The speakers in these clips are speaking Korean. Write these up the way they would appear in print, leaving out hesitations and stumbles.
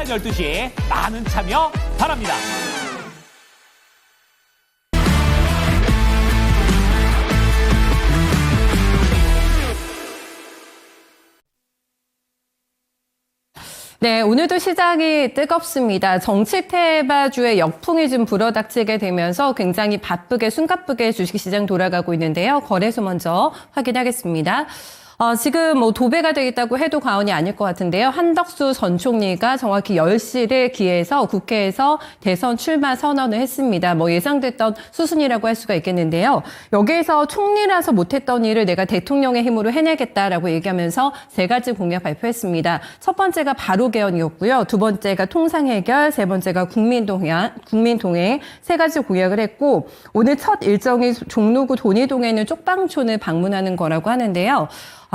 12시 많은 참여 바랍니다. 네, 오늘도 시장이 뜨겁습니다. 정치 테마주의 역풍이 좀 불어닥치게 되면서 굉장히 바쁘게 숨가쁘게 주식시장 돌아가고 있는데요. 거래소 먼저 확인하겠습니다. 지금 도배가 되겠다고 해도 과언이 아닐 것 같은데요. 한덕수 전 총리가 정확히 10시를 기해서 국회에서 대선 출마 선언을 했습니다. 예상됐던 수순이라고 할 수가 있겠는데요. 여기에서 총리라서 못했던 일을 내가 대통령의 힘으로 해내겠다라고 얘기하면서 3가지 공약 발표했습니다. 첫 번째가 바로 개헌이었고요. 두 번째가 통상해결, 세 번째가 국민동행 3가지 공약을 했고, 오늘 첫 일정이 종로구 돈이동에 있는 쪽방촌을 방문하는 거라고 하는데요.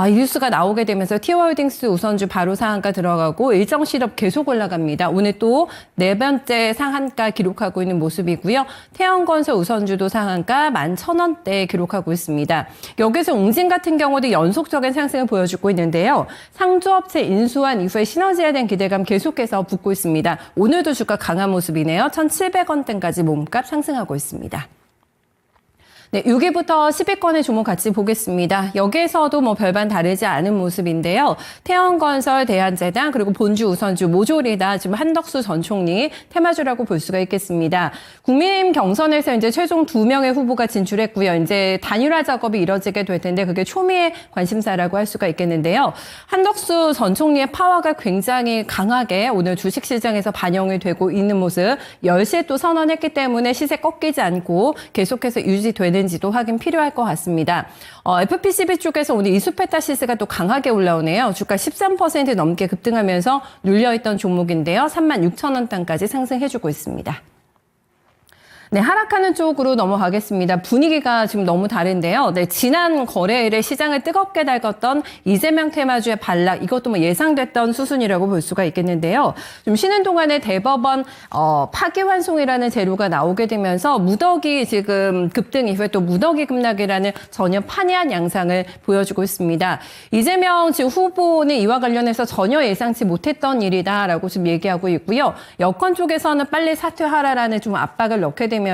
이 뉴스가 나오게 되면서 티월딩스 우선주 바로 상한가 들어가고 일정 실업 계속 올라갑니다. 오늘 또 4번째 상한가 기록하고 있는 모습이고요. 태영건설 우선주도 상한가 11,000원대 기록하고 있습니다. 여기서 웅진 같은 경우도 연속적인 상승을 보여주고 있는데요. 상조업체 인수한 이후에 시너지에 대한 기대감 계속해서 붙고 있습니다. 오늘도 주가 강한 모습이네요. 1,700원대까지 몸값 상승하고 있습니다. 네, 6위부터 10위권의 종목 같이 보겠습니다. 여기에서도 별반 다르지 않은 모습인데요. 태영건설, 대한제당, 그리고 본주 우선주, 모조리다 지금 한덕수 전 총리 테마주라고 볼 수가 있겠습니다. 국민의힘 경선에서 이제 최종 2명의 후보가 진출했고요. 이제 단일화 작업이 이뤄지게 될 텐데 그게 초미의 관심사라고 할 수가 있겠는데요. 한덕수 전 총리의 파워가 굉장히 강하게 오늘 주식시장에서 반영이 되고 있는 모습, 10시에 또 선언했기 때문에 시세 꺾이지 않고 계속해서 유지되는 지도 확인 필요할 것 같습니다. FPCB 쪽에서 오늘 이수페타시스가 또 강하게 올라오네요. 주가 13% 넘게 급등하면서 눌려있던 종목인데요. 36,000원 단까지 상승해주고 있습니다. 네, 하락하는 쪽으로 넘어가겠습니다. 분위기가 지금 너무 다른데요. 네, 지난 거래일에 시장을 뜨겁게 달궜던 이재명 테마주의 반락, 이것도 예상됐던 수순이라고 볼 수가 있겠는데요. 좀 쉬는 동안에 대법원 파기환송이라는 재료가 나오게 되면서 무더기 지금 급등 이후에 또 무더기 급락이라는 전혀 판이한 양상을 보여주고 있습니다. 이재명 지금 후보는 이와 관련해서 전혀 예상치 못했던 일이다라고 지금 얘기하고 있고요. 여권 쪽에서는 빨리 사퇴하라라는 좀 압박을 넣게 되면서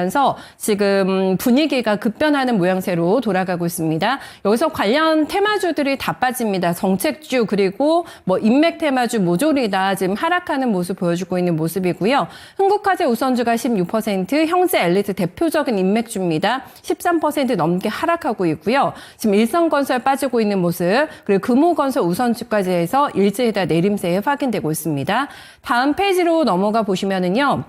지금 분위기가 급변하는 모양새로 돌아가고 있습니다. 여기서 관련 테마주들이 다 빠집니다. 정책주 그리고 인맥 테마주 모조리 다 지금 하락하는 모습 보여주고 있는 모습이고요. 흥국화재 우선주가 16%, 형제 엘리트 대표적인 인맥주입니다. 13% 넘게 하락하고 있고요. 지금 일성건설 빠지고 있는 모습, 그리고 금호건설 우선주까지 해서 일제히다 내림세에 확인되고 있습니다. 다음 페이지로 넘어가 보시면은요.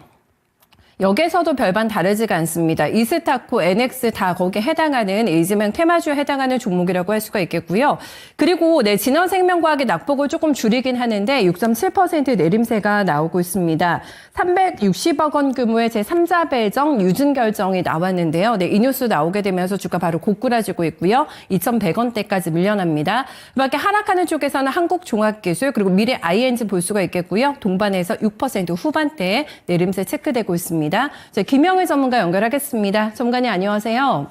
여기에서도 별반 다르지가 않습니다. 이스타코, NX 다 거기에 해당하는 이재명 테마주에 해당하는 종목이라고 할 수가 있겠고요. 그리고 진원생명과학의 낙폭을 조금 줄이긴 하는데 6.7% 내림세가 나오고 있습니다. 360억 원 규모의 제3자 배정 유증 결정이 나왔는데요. 이 뉴스 나오게 되면서 주가 바로 고꾸라지고 있고요. 2,100원대까지 밀려납니다. 그밖에 하락하는 쪽에서는 한국종합기술 그리고 미래 ING 볼 수가 있겠고요. 동반에서 6% 후반대에 내림세 체크되고 있습니다. 김영일 전문가 연결하겠습니다. 전문가님 안녕하세요.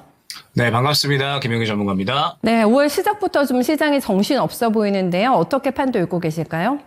네, 반갑습니다. 김영일 전문가입니다. 네, 5월 시작부터 좀 시장이 정신없어 보이는데요. 어떻게 판도 읽고 계실까요?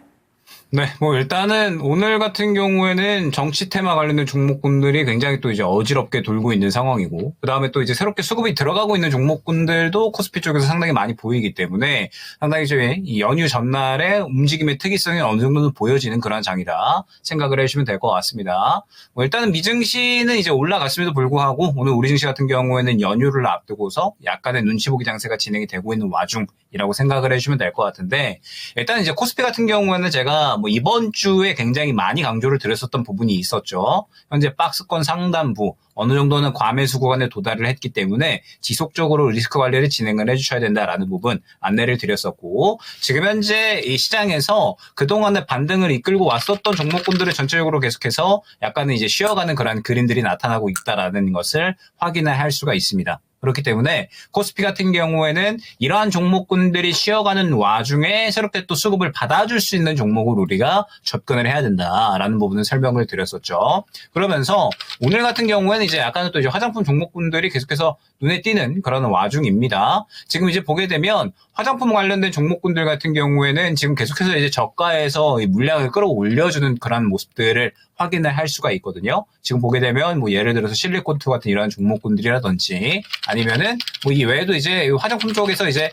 네, 일단은 오늘 같은 경우에는 정치 테마 관련된 종목군들이 굉장히 또 이제 어지럽게 돌고 있는 상황이고, 그 다음에 또 이제 새롭게 수급이 들어가고 있는 종목군들도 코스피 쪽에서 상당히 많이 보이기 때문에 상당히 이제 이 연휴 전날의 움직임의 특이성이 어느 정도는 보여지는 그런 장이다 생각을 해주시면 될 것 같습니다. 일단은 미증시는 이제 올라갔음에도 불구하고 오늘 우리 증시 같은 경우에는 연휴를 앞두고서 약간의 눈치 보기 장세가 진행이 되고 있는 와중이라고 생각을 해주시면 될 것 같은데, 일단 이제 코스피 같은 경우에는 제가 이번 주에 굉장히 많이 강조를 드렸었던 부분이 있었죠. 현재 박스권 상단부 어느 정도는 과매수 구간에 도달을 했기 때문에 지속적으로 리스크 관리를 진행을 해주셔야 된다라는 부분 안내를 드렸었고, 지금 현재 이 시장에서 그동안의 반등을 이끌고 왔었던 종목군들을 전체적으로 계속해서 약간은 이제 쉬어가는 그런 그림들이 나타나고 있다라는 것을 확인을 할 수가 있습니다. 그렇기 때문에 코스피 같은 경우에는 이러한 종목군들이 쉬어가는 와중에 새롭게 또 수급을 받아줄 수 있는 종목을 우리가 접근을 해야 된다라는 부분을 설명을 드렸었죠. 그러면서 오늘 같은 경우에는 이제 약간은 또 이제 화장품 종목군들이 계속해서 눈에 띄는 그런 와중입니다. 지금 이제 보게 되면 화장품 관련된 종목군들 같은 경우에는 지금 계속해서 이제 저가에서 이 물량을 끌어올려주는 그런 모습들을 확인을 할 수가 있거든요. 지금 보게 되면 뭐 예를 들어서 실리콘투 같은 이러한 종목군들이라든지 아니면은 뭐 이 외에도 이제 화장품 쪽에서 이제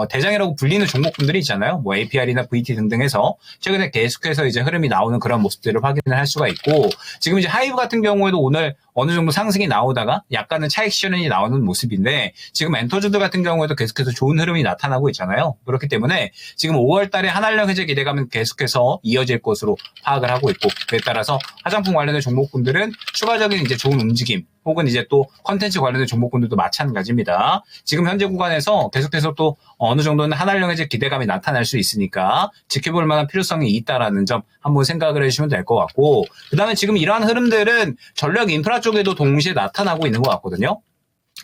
대장이라고 불리는 종목군들이 있잖아요. 뭐 APR이나 VT 등등 해서 최근에 계속해서 이제 흐름이 나오는 그런 모습들을 확인을 할 수가 있고 지금 이제 하이브 같은 경우에도 오늘 어느 정도 상승이 나오다가 약간은 차익 실현이 나오는 모습인데 지금 엔터주드 같은 경우에도 계속해서 좋은 흐름이 나타나고 있잖아요. 그렇기 때문에 지금 5월 달에 한알령 해제 기대감은 계속해서 이어질 것으로 파악을 하고 있고 그에 따라서 화장품 관련된 종목군들은 추가적인 이제 좋은 움직임 혹은 이제 또 컨텐츠 관련된 종목군들도 마찬가지입니다. 지금 현재 구간에서 계속해서 또 어느 정도는 한알령 해제 기대감이 나타날 수 있으니까 지켜볼 만한 필요성이 있다라는 점 한번 생각을 해주시면 될 것 같고 그 다음에 지금 이러한 흐름들은 전력 인프라 쪽에도 동시에 나타나고 있는 것 같거든요.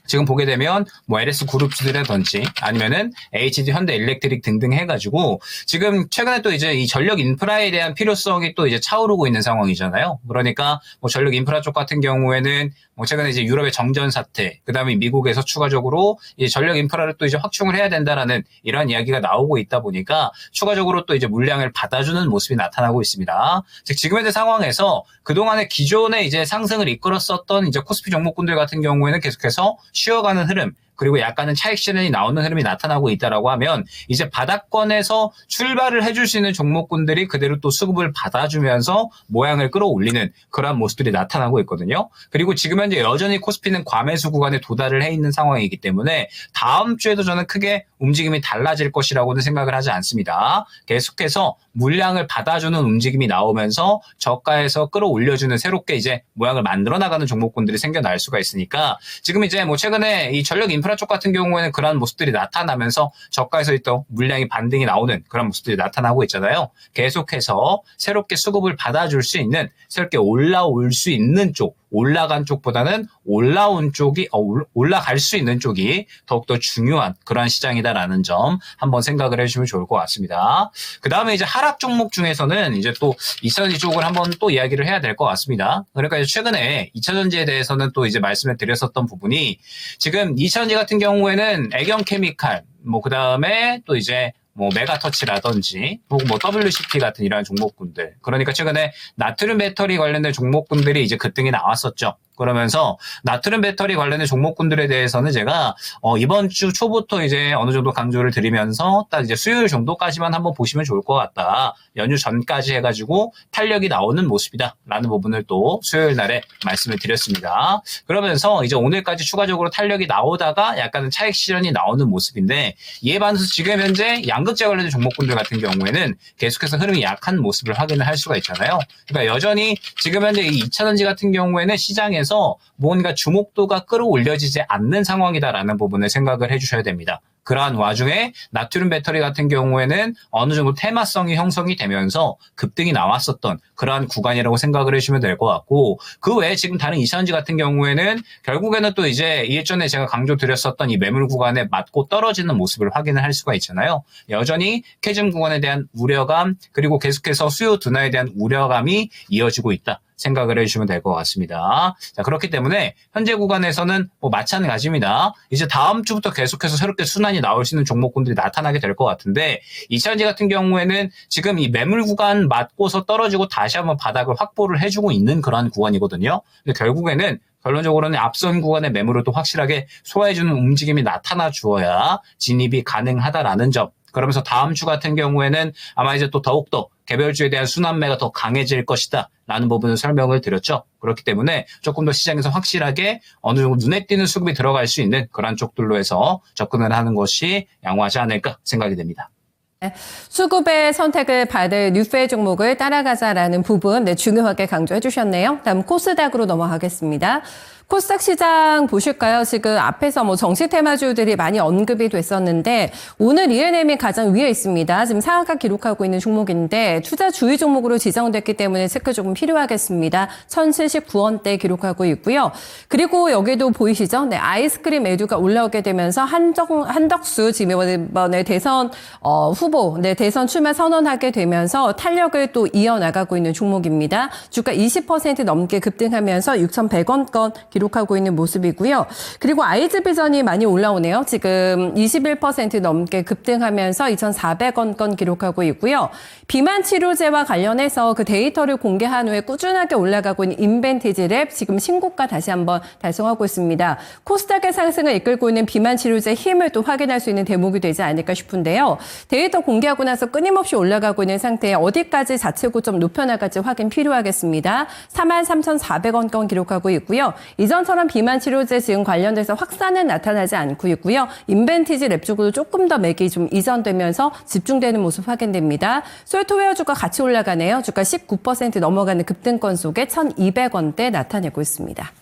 지금 보게 되면 뭐 LS 그룹주들이라든지 아니면은 HD 현대 일렉트릭 등등 해가지고 지금 최근에 또 이제 이 전력 인프라에 대한 필요성이 또 이제 차오르고 있는 상황이잖아요. 그러니까 뭐 전력 인프라 쪽 같은 경우에는 뭐 최근에 이제 유럽의 정전 사태, 그 다음에 미국에서 추가적으로 이 전력 인프라를 또 이제 확충을 해야 된다라는 이러한 이야기가 나오고 있다 보니까 추가적으로 또 이제 물량을 받아주는 모습이 나타나고 있습니다. 즉 지금 현재 상황에서 그동안의 기존의 이제 상승을 이끌었었던 이제 코스피 종목군들 같은 경우에는 계속해서 쉬어가는 흐름 그리고 약간은 차익 실현이 나오는 흐름이 나타나고 있다라고 하면 이제 바닥권에서 출발을 해줄 수 있는 종목군들이 그대로 또 수급을 받아주면서 모양을 끌어올리는 그러한 모습들이 나타나고 있거든요. 그리고 지금 현재 여전히 코스피는 과매수 구간에 도달을 해 있는 상황이기 때문에 다음 주에도 저는 크게 움직임이 달라질 것이라고는 생각을 하지 않습니다. 계속해서 물량을 받아주는 움직임이 나오면서 저가에서 끌어올려주는 새롭게 이제 모양을 만들어 나가는 종목군들이 생겨날 수가 있으니까 지금 이제 뭐 최근에 이 전력 인프라 쪽 같은 경우에는 그런 모습들이 나타나면서 저가에서 또 물량이 반등이 나오는 그런 모습들이 나타나고 있잖아요. 계속해서 새롭게 수급을 받아줄 수 있는 새롭게 올라올 수 있는 쪽 올라간 쪽보다는 올라온 쪽이 올라갈 수 있는 쪽이 더욱더 중요한 그러한 시장이다라는 점 한번 생각을 해주시면 좋을 것 같습니다. 그 다음에 이제 하락 종목 중에서는 이제 또 2차전지 쪽을 한번 또 이야기를 해야 될 것 같습니다. 그러니까 이제 최근에 2차전지에 대해서는 또 이제 말씀을 드렸었던 부분이 지금 2차전지 같은 경우에는 애경 케미칼 뭐 그 다음에 또 이제 뭐 메가터치라든지 혹은 뭐 WCP 같은 이러한 종목군들 그러니까 최근에 나트륨 배터리 관련된 종목군들이 이제 급등이 나왔었죠. 그러면서 나트륨 배터리 관련된 종목군들에 대해서는 제가 이번 주 초부터 이제 어느 정도 강조를 드리면서 딱 이제 수요일 정도까지만 한번 보시면 좋을 것 같다. 연휴 전까지 해가지고 탄력이 나오는 모습이다라는 부분을 또 수요일 날에 말씀을 드렸습니다. 그러면서 이제 오늘까지 추가적으로 탄력이 나오다가 약간은 차익 실현이 나오는 모습인데 이에 반해서 지금 현재 양극재 관련된 종목군들 같은 경우에는 계속해서 흐름이 약한 모습을 확인을 할 수가 있잖아요. 그러니까 여전히 지금 현재 이 2차전지 같은 경우에는 시장에서 뭔가 주목도가 끌어올려지지 않는 상황이다라는 부분을 생각을 해주셔야 됩니다. 그러한 와중에 나트륨 배터리 같은 경우에는 어느 정도 테마성이 형성이 되면서 급등이 나왔었던 그러한 구간이라고 생각을 해주시면 될 것 같고 그 외에 지금 다른 2차전지 같은 경우에는 결국에는 또 이제 예전에 제가 강조드렸었던 이 매물 구간에 맞고 떨어지는 모습을 확인을 할 수가 있잖아요. 여전히 캐즘 구간에 대한 우려감 그리고 계속해서 수요 둔화에 대한 우려감이 이어지고 있다. 생각을 해주시면 될 것 같습니다. 자, 그렇기 때문에 현재 구간에서는 뭐 마찬가지입니다. 이제 다음 주부터 계속해서 새롭게 순환이 나올 수 있는 종목군들이 나타나게 될 것 같은데 2차전지 같은 경우에는 지금 이 매물 구간 맞고서 떨어지고 다시 한번 바닥을 확보를 해주고 있는 그러한 구간이거든요. 근데 결국에는 결론적으로는 앞선 구간의 매물을 또 확실하게 소화해주는 움직임이 나타나 주어야 진입이 가능하다라는 점. 그러면서 다음 주 같은 경우에는 아마 이제 또 더욱더 개별주에 대한 순환매가 더 강해질 것이다 라는 부분을 설명을 드렸죠. 그렇기 때문에 조금 더 시장에서 확실하게 어느 정도 눈에 띄는 수급이 들어갈 수 있는 그런 쪽들로 해서 접근을 하는 것이 양호하지 않을까 생각이 됩니다. 수급의 선택을 받을 뉴페 종목을 따라가자라는 부분 중요하게 강조해 주셨네요. 다음 코스닥으로 넘어가겠습니다. 코스닥 시장 보실까요? 지금 앞에서 뭐 정시 테마주들이 많이 언급이 됐었는데 오늘 ENM이 가장 위에 있습니다. 지금 상한가 기록하고 있는 종목인데 투자 주의 종목으로 지정됐기 때문에 체크 조금 필요하겠습니다. 1,079원대 기록하고 있고요. 그리고 여기도 보이시죠? 네, 아이스크림 에듀가 올라오게 되면서 한덕수 지금 이번에 대선 후보, 네, 대선 출마 선언하게 되면서 탄력을 또 이어나가고 있는 종목입니다. 주가 20% 넘게 급등하면서 6,100원권 기록하고 있는 모습이고요. 그리고 아이즈비전이 많이 올라오네요. 지금 21% 넘게 급등하면서 2,400원권 기록하고 있고요. 비만 치료제와 관련해서 그 데이터를 공개한 후에 꾸준하게 올라가고 있는 인벤티지랩 지금 신고가 다시 한번 달성하고 있습니다. 코스닥의 상승을 이끌고 있는 비만 치료제 힘을 또 확인할 수 있는 대목이 되지 않을까 싶은데요. 데이터 공개하고 나서 끊임없이 올라가고 있는 상태에 어디까지 자체 고점 높여나갈지 확인 필요하겠습니다. 43,400원권 기록하고 있고요. 이전처럼 비만 치료제 지금 관련돼서 확산은 나타나지 않고 있고요. 인벤티지 랩 쪽으로 조금 더 맥이 좀 이전되면서 집중되는 모습 확인됩니다. 솔트웨어주가 같이 올라가네요. 주가 19% 넘어가는 급등권 속에 1,200원대 나타내고 있습니다.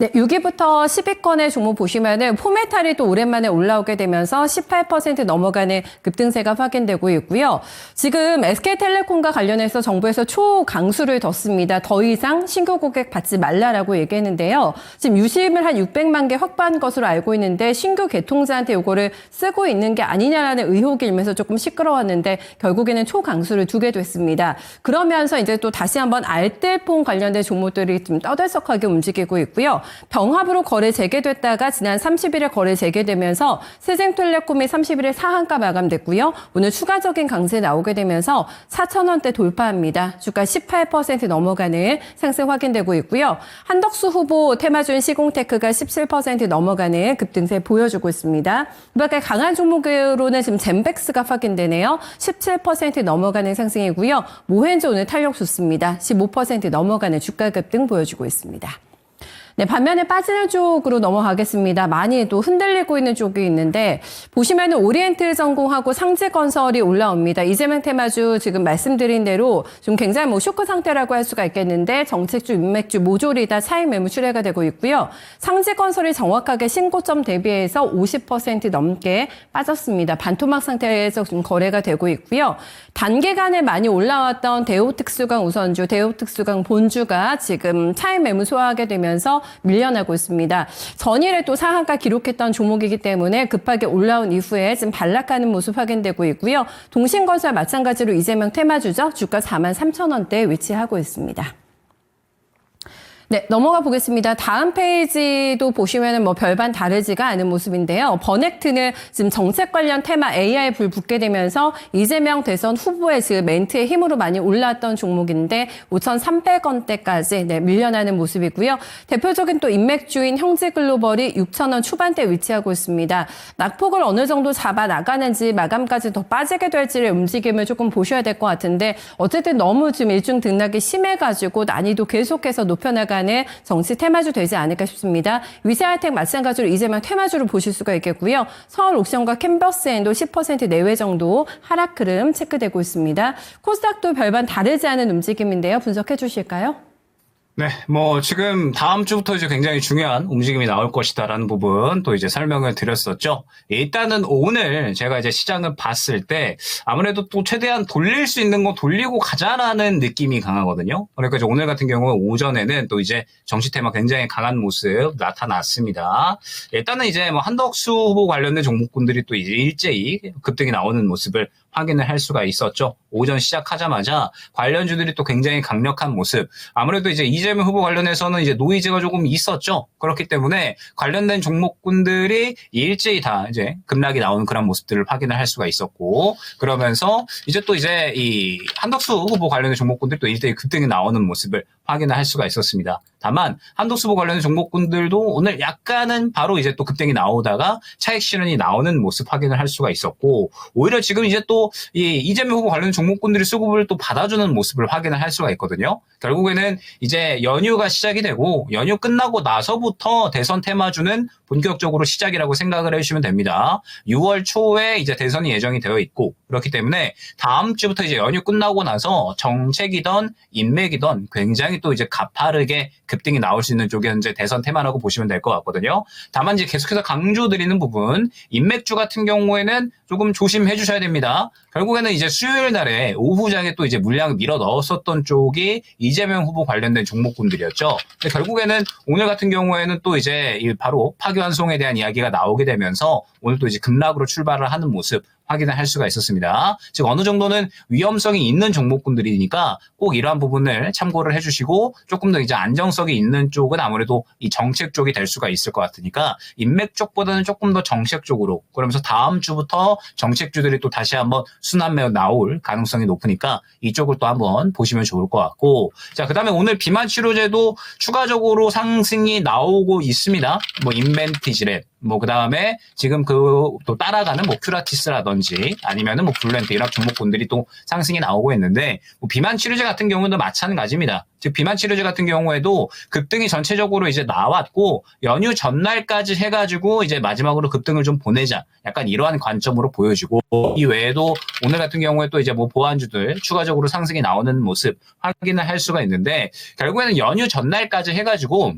네, 6위부터 10위권의 종목 보시면은 포메탈이 또 오랜만에 올라오게 되면서 18% 넘어가는 급등세가 확인되고 있고요. 지금 SK텔레콤과 관련해서 정부에서 초강수를 뒀습니다. 더 이상 신규 고객 받지 말라라고 얘기했는데요. 지금 유심을 한 600만 개 확보한 것으로 알고 있는데 신규 개통자한테 이거를 쓰고 있는 게 아니냐라는 의혹이 일면서 조금 시끄러웠는데 결국에는 초강수를 두게 됐습니다. 그러면서 이제 또 다시 한번 알뜰폰 관련된 종목들이 좀 떠들썩하게 움직이고 있고요. 병합으로 거래 재개됐다가 지난 30일에 거래 재개되면서 세생텔레콤이 30일에 상한가 마감됐고요. 오늘 추가적인 강세 나오게 되면서 4,000원대 돌파합니다. 주가 18% 넘어가는 상승 확인되고 있고요. 한덕수 후보 테마주인 시공테크가 17% 넘어가는 급등세 보여주고 있습니다. 그 밖에 강한 종목으로는 지금 젠백스가 확인되네요. 17% 넘어가는 상승이고요. 모헨조 오늘 탄력 좋습니다. 15% 넘어가는 주가 급등 보여주고 있습니다. 네, 반면에 빠지는 쪽으로 넘어가겠습니다. 많이 또 흔들리고 있는 쪽이 있는데 보시면은 오리엔트 전공하고 상지건설이 올라옵니다. 이재명 테마주 지금 말씀드린 대로 좀 굉장히 뭐 쇼크 상태라고 할 수가 있겠는데 정책주, 인맥주 모조리 다 차익 매물 출회가 되고 있고요. 상지건설이 정확하게 신고점 대비해서 50% 넘게 빠졌습니다. 반토막 상태에서 좀 거래가 되고 있고요. 단기간에 많이 올라왔던 대우특수강 우선주, 대우특수강 본주가 지금 차익 매물 소화하게 되면서 밀려나고 있습니다. 전일에 또 상한가 기록했던 종목이기 때문에 급하게 올라온 이후에 지금 반락하는 모습 확인되고 있고요. 동신건설 마찬가지로 이재명 테마주죠. 주가 43,000원대에 위치하고 있습니다. 네, 넘어가 보겠습니다. 다음 페이지도 보시면은 뭐 별반 다르지가 않은 모습인데요. 버넥트는 지금 정책 관련 테마 AI 불 붙게 되면서 이재명 대선 후보의 지금 멘트의 힘으로 많이 올랐던 종목인데 5,300원대까지 네, 밀려나는 모습이고요. 대표적인 또 인맥주인 형제글로벌이 6,000원 초반대 위치하고 있습니다. 낙폭을 어느 정도 잡아 나가는지 마감까지 더 빠지게 될지의 움직임을 조금 보셔야 될 것 같은데 어쨌든 너무 지금 일중 등락이 심해가지고 난이도 계속해서 높여나가 정치 테마주 되지 않을까 싶습니다. 위세하이텍 마찬가지로 이재명 테마주로 보실 수가 있겠고요. 서울옥션과 캔버스엔도 10% 내외 정도 하락 흐름 체크되고 있습니다. 코스닥도 별반 다르지 않은 움직임인데요. 분석해 주실까요? 네, 뭐 지금 다음 주부터 이제 굉장히 중요한 움직임이 나올 것이다라는 부분 또 이제 설명을 드렸었죠. 일단은 오늘 제가 이제 시장을 봤을 때 아무래도 또 최대한 돌릴 수 있는 거 돌리고 가자라는 느낌이 강하거든요. 그러니까 이제 오늘 같은 경우 오전에는 또 이제 정치 테마 굉장히 강한 모습 나타났습니다. 일단은 이제 뭐 한덕수 후보 관련된 종목군들이 또 이제 일제히 급등이 나오는 모습을 확인을 할 수가 있었죠. 오전 시작하자마자 관련주들이 또 굉장히 강력한 모습. 아무래도 이제 이재명 후보 관련해서는 이제 노이즈가 조금 있었죠. 그렇기 때문에 관련된 종목군들이 일제히 다 이제 급락이 나오는 그런 모습들을 확인을 할 수가 있었고, 그러면서 이제 또 이제 이 한덕수 후보 관련된 종목군들이 또 일제히 급등이 나오는 모습을 확인을 할 수가 있었습니다. 다만 한덕수 후보 관련된 종목군들도 오늘 약간은 바로 이제 또 급등이 나오다가 차익 실현이 나오는 모습 확인을 할 수가 있었고, 오히려 지금 이제 또 이 이재명 후보 관련 종목군들이 수급을 또 받아주는 모습을 확인을 할 수가 있거든요. 결국에는 이제 연휴가 시작이 되고 연휴 끝나고 나서부터 대선 테마주는 본격적으로 시작이라고 생각을 해주시면 됩니다. 6월 초에 이제 대선이 예정이 되어 있고, 그렇기 때문에 다음 주부터 이제 연휴 끝나고 나서 정책이던 인맥이던 굉장히 또 이제 가파르게 급등이 나올 수 있는 쪽이 현재 대선 테마라고 보시면 될 것 같거든요. 다만 이제 계속해서 강조드리는 부분, 인맥주 같은 경우에는 조금 조심해 주셔야 됩니다. 결국에는 이제 수요일 날에 오후장에 또 이제 물량을 밀어 넣었었던 쪽이 이재명 후보 관련된 종목군들이었죠. 근데 결국에는 오늘 같은 경우에는 또 이제 바로 파기환송에 대한 이야기가 나오게 되면서 오늘 또 이제 급락으로 출발을 하는 모습 확인을 할 수가 있었습니다. 즉 어느 정도는 위험성이 있는 종목군들이니까 꼭 이러한 부분을 참고를 해주시고 조금 더 이제 안정성이 있는 쪽은 아무래도 이 정책 쪽이 될 수가 있을 것 같으니까 인맥 쪽보다는 조금 더 정책 쪽으로, 그러면서 다음 주부터 정책주들이 또 다시 한번 순환매로 나올 가능성이 높으니까 이쪽을 또 한번 보시면 좋을 것 같고, 자 그다음에 오늘 비만 치료제도 추가적으로 상승이 나오고 있습니다. 뭐 인벤티지랩, 뭐 그다음에 지금 또 따라가는 뭐 큐라티스라든지 아니면은 뭐 블루엔트 이런 종목군들이 또 상승이 나오고 있는데, 뭐 비만 치료제 같은 경우도 마찬가지입니다. 즉 비만 치료제 같은 경우에도 급등이 전체적으로 이제 나왔고 연휴 전날까지 해가지고 이제 마지막으로 급등을 좀 보내자, 약간 이러한 관점으로 보여지고, 이 외에도 오늘 같은 경우에 또 이제 뭐 보안주들 추가적으로 상승이 나오는 모습 확인을 할 수가 있는데, 결국에는 연휴 전날까지 해가지고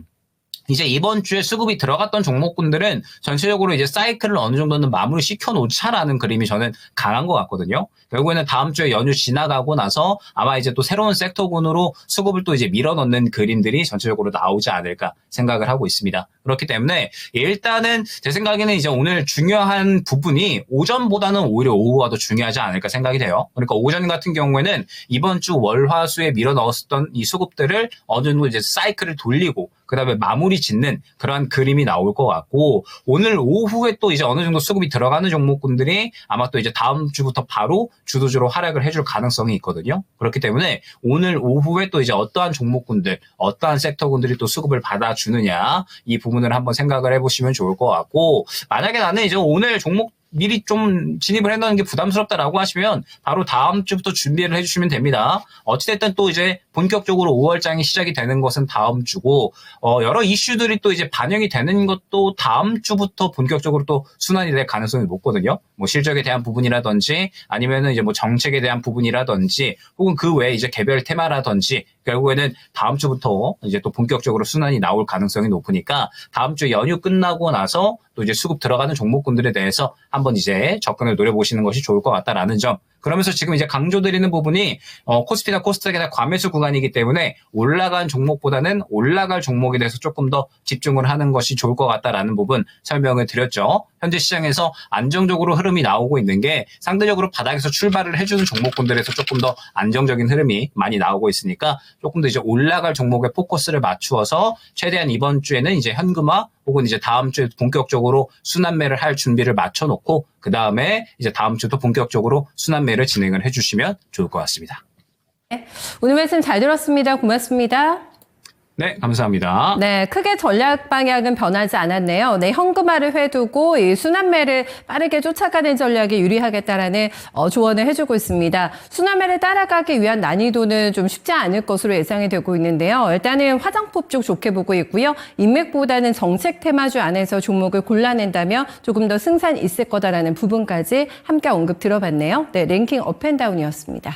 이제 이번 주에 수급이 들어갔던 종목군들은 전체적으로 이제 사이클을 어느 정도는 마무리 시켜놓자라는 그림이 저는 강한 것 같거든요. 결국에는 다음 주에 연휴 지나가고 나서 아마 이제 또 새로운 섹터군으로 수급을 또 이제 밀어넣는 그림들이 전체적으로 나오지 않을까 생각을 하고 있습니다. 그렇기 때문에 일단은 제 생각에는 이제 오늘 중요한 부분이 오전보다는 오히려 오후가 더 중요하지 않을까 생각이 돼요. 그러니까 오전 같은 경우에는 이번 주 월화수에 밀어넣었던 이 수급들을 어느 정도 이제 사이클을 돌리고 그다음에 마무리 짓는 그러한 그림이 나올 것 같고, 오늘 오후에 또 이제 어느 정도 수급이 들어가는 종목군들이 아마 또 이제 다음 주부터 바로 주도주로 활약을 해줄 가능성이 있거든요. 그렇기 때문에 오늘 오후에 또 이제 어떠한 종목군들, 어떠한 섹터군들이 또 수급을 받아주느냐, 이 부분을 한번 생각을 해보시면 좋을 것 같고, 만약에 나는 이제 오늘 종목 미리 좀 진입을 해놓는 게 부담스럽다라고 하시면 바로 다음 주부터 준비를 해주시면 됩니다. 어찌됐든 또 이제 본격적으로 5월장이 시작이 되는 것은 다음 주고, 여러 이슈들이 또 이제 반영이 되는 것도 다음 주부터 본격적으로 또 순환이 될 가능성이 높거든요. 뭐 실적에 대한 부분이라든지 아니면은 이제 뭐 정책에 대한 부분이라든지 혹은 그 외에 이제 개별 테마라든지 결국에는 다음 주부터 이제 또 본격적으로 순환이 나올 가능성이 높으니까 다음 주 연휴 끝나고 나서 또 이제 수급 들어가는 종목군들에 대해서 한번 이제 접근을 노려보시는 것이 좋을 것 같다라는 점. 그러면서 지금 이제 강조드리는 부분이 코스피나 코스닥이나 과매수 구간이기 때문에 올라간 종목보다는 올라갈 종목에 대해서 조금 더 집중을 하는 것이 좋을 것 같다라는 부분 설명을 드렸죠. 현재 시장에서 안정적으로 흐름이 나오고 있는 게 상대적으로 바닥에서 출발을 해주는 종목군들에서 조금 더 안정적인 흐름이 많이 나오고 있으니까 조금 더 이제 올라갈 종목에 포커스를 맞추어서 최대한 이번 주에는 이제 현금화 혹은 이제 다음 주에 본격적으로 순환매를 할 준비를 맞춰놓고 그 다음에 이제 다음 주도 본격적으로 순환매를 진행을 해주시면 좋을 것 같습니다. 오늘 말씀 잘 들었습니다. 고맙습니다. 네, 감사합니다. 네, 크게 전략 방향은 변하지 않았네요. 네, 현금화를 해두고 이 순환매를 빠르게 쫓아가는 전략이 유리하겠다라는 조언을 해주고 있습니다. 순환매를 따라가기 위한 난이도는 좀 쉽지 않을 것으로 예상이 되고 있는데요. 일단은 화장품 쪽 좋게 보고 있고요. 인맥보다는 정책 테마주 안에서 종목을 골라낸다면 조금 더 승산 있을 거다라는 부분까지 함께 언급 들어봤네요. 네, 랭킹 업앤다운이었습니다.